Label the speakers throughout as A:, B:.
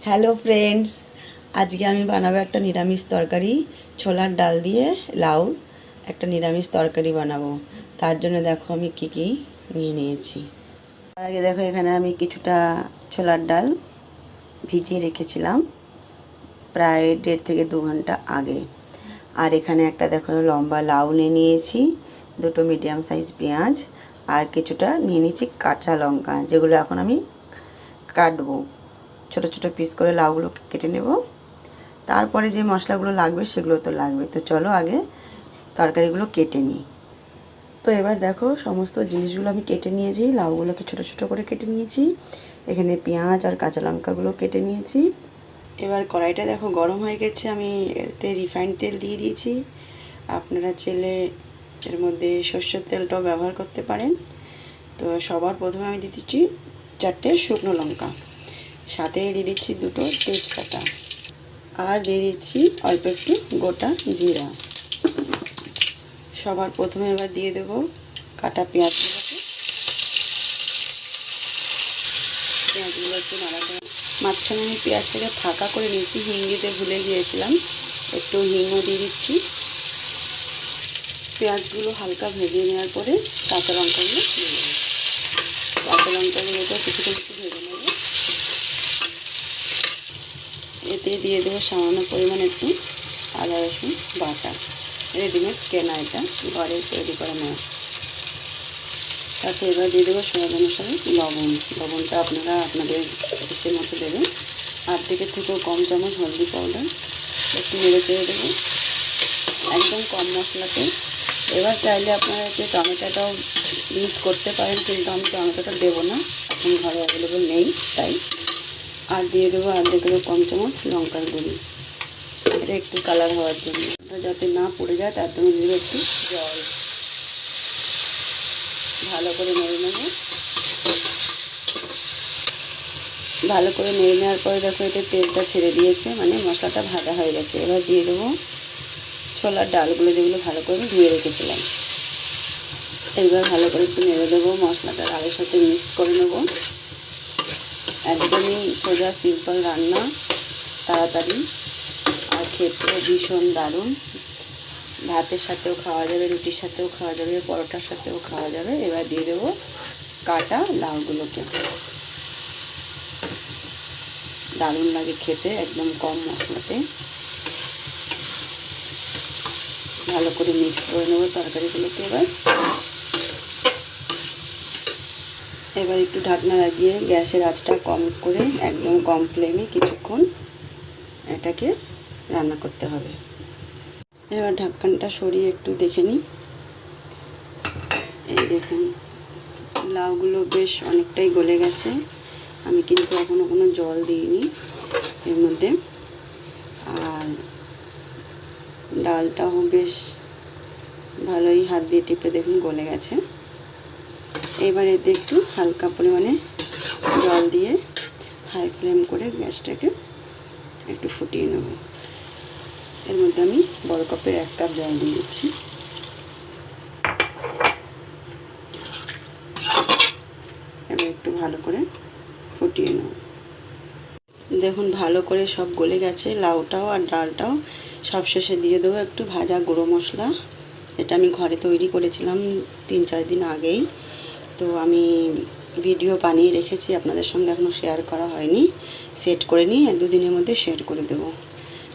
A: Hello friends, আজকে আমি বানাবো একটা নিরামিষ তরকারি। ছোলার ডাল দিয়ে লাউ একটা নিরামিষ তরকারি বানাবো। তার জন্য দেখো আমি কি কি নিয়ে নিয়েছি। তার আগে দেখো এখানে আমি কিছুটা ছোলার ডাল ভিজিয়ে রেখেছিলাম প্রায় 1.5 থেকে 2 ঘন্টা আগে। আর এখানে একটা দেখো লম্বা লাউ নিয়ে নিয়েছি, দুটো মিডিয়াম সাইজ পেঁয়াজ, আর কিছুটা নিয়ে নিয়েছি কাঁচা লঙ্কা, যেগুলো এখন আমি কাটবো। ছোট ছোট পিস করে লাউগুলো কেটে নেব। তারপরে যে মশলাগুলো লাগবে সেগুলো তো লাগবে। তো চলো আগে তরকারিগুলো কেটে নিই। তো এবার দেখো সমস্ত জিনিসগুলো আমি কেটে নিয়েছি। লাউগুলোকে ছোট ছোট করে কেটে নিয়েছি, এখানে পেঁয়াজ আর কাঁচা লঙ্কাগুলো কেটে নিয়েছি। এবার কড়াইটা দেখো গরম হয়ে গেছে, আমি এতে রিফাইন্ড তেল দিয়ে দিয়েছি। আপনারা চাইলে এর মধ্যে সর্ষের তেলটাও ব্যবহার করতে পারেন। তো সবার প্রথমে আমি দিয়ে দিচ্ছি 4টে শুকনো লঙ্কা, সাথে দিয়ে দিচ্ছি 2টো তেজপাতা, আর দিয়ে দিচ্ছি অল্প একটু গোটা জিরা। সবার প্রথমে এবার দিয়ে দেবো কাটা পেঁয়াজগুলোকে। পেঁয়াজগুলো একটু নাড়াতে, মাঝখানে আমি পেঁয়াজটাকে ফাঁকা করে নিয়েছি, হিং দিতে ভুলে গিয়েছিলাম, একটু হিংও দিয়ে দিচ্ছি। পেঁয়াজগুলো হালকা ভেজে নেওয়ার পরে কাঁচা লঙ্কাগুলো দিয়ে দেবো। কাঁচা লঙ্কাগুলোকে কিছুটা একটু ভেজে নেব। এতে দিয়ে দেবো সামান্য পরিমাণ একটু আদা রসুন বাটা, রেডিমেড কেনা, এটা ঘরে তৈরি করে নেওয়া। তারপর এবার দিয়ে দেবো স্বাদ অনুসারে লবণটা আপনারা আপনাদের ইচ্ছের মতো দেবেন। 8 থেকেও কম চামচ হলদি পাউডার, একটু নেড়ে চেড়ে দেবো একদম কম মশলাতে। এবার চাইলে আপনারা যে টমেটোটাও ইউজ করতে পারেন, কিন্তু আমি টমেটোটা দেবো না, এখন ঘরে অ্যাভেলেবেল নেই তাই। আর দিয়ে দেবো 1/2 কম চামচ লঙ্কার গুঁড়ি, এটা একটু কালার হওয়ার জন্য, যাতে না পড়ে যায় তার জন্য দিয়ে দেবো একটু জল। ভালো করে নেড়ে নেব। ভালো করে নেড়ে নেওয়ার পরে দেখো এতে তেলটা ছেড়ে দিয়েছে, মানে মশলাটা ভাজা হয়ে গেছে। এবার দিয়ে দেবো ছোলার ডালগুলো, যেগুলো ভালো করে ধুয়ে রেখেছিলাম। এবার ভালো করে একটু নেড়ে দেবো, মশলাটা ডালের সাথে মিক্স করে নেব। একদমই সোজা সিম্পল রান্না, তাড়াতাড়ি, আর খেতে ভীষণ দারুণ। ভাতের সাথেও খাওয়া যাবে, রুটির সাথেও খাওয়া যাবে, পরোটার সাথেও খাওয়া যাবে। এবার দিয়ে দেবো কাটা লাউগুলোকে। দারুণ লাগে খেতে, একদম কম মশলাতে। ভালো করে মিক্স করে নেবো তরকারিগুলোকে। এবার একটু ঢাকনা লাগিয়ে গ্যাসের আঁচটা কম করে একদম কম ফ্লেমে কিছুক্ষণ এটাকে রান্না করতে হবে। এবার ঢাকনাটা সরিয়ে একটু দেখে নিই। এই দেখুন লাউগুলো বেশ অনেকটাই গলে গেছে। আমি কিন্তু এখনও কোনো জল দিইনি এর মধ্যে। আর ডালটাও বেশ ভালোই হাত দিয়ে টিপে দেখুন গলে গেছে। এবার এতে একটু হালকা পরিমাণে জল দিয়ে হাই ফ্লেম করে গ্যাসটাকে একটু ফুটিয়ে নেব। এর মধ্যে আমি বড় কাপের 1 কাপ জল দিয়ে দিচ্ছি। এবার একটু ভালো করে ফুটিয়ে নেব। দেখুন ভালো করে সব গলে গেছে, লাউটাও আর ডালটাও। সব শেষে দিয়ে দেবো একটু ভাজা গুঁড়ো মশলা, এটা আমি ঘরে তৈরি করেছিলাম 3-4 দিন আগেই। তো আমি ভিডিও বানিয়ে রেখেছি, আপনাদের সঙ্গে এখনও শেয়ার করা হয়নি। সেট করে নিই, 1-2 দিনের মধ্যে শেয়ার করে দেব।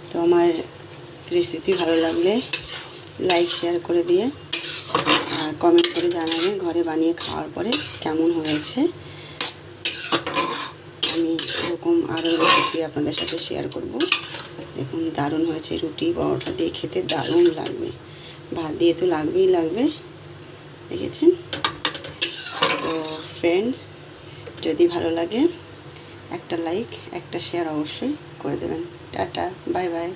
A: তো আমার রেসিপি ভালো লাগলে লাইক শেয়ার করে দিয়ে আর কমেন্ট করে জানাবেন ঘরে বানিয়ে খাওয়ার পরে কেমন হয়েছে। আমি এরকম আরও রেসিপি আপনাদের সাথে শেয়ার করব। দেখুন দারুণ হয়েছে, রুটি পরোটা দিয়ে খেতে দারুণ লাগবে, ভাত দিয়ে তো লাগবেই লাগবে, দেখেছেন। তো ফ্রেন্ডস, যদি ভালো লাগে একটা লাইক একটা শেয়ার অবশ্যই করে দেবেন। Tata, bye bye.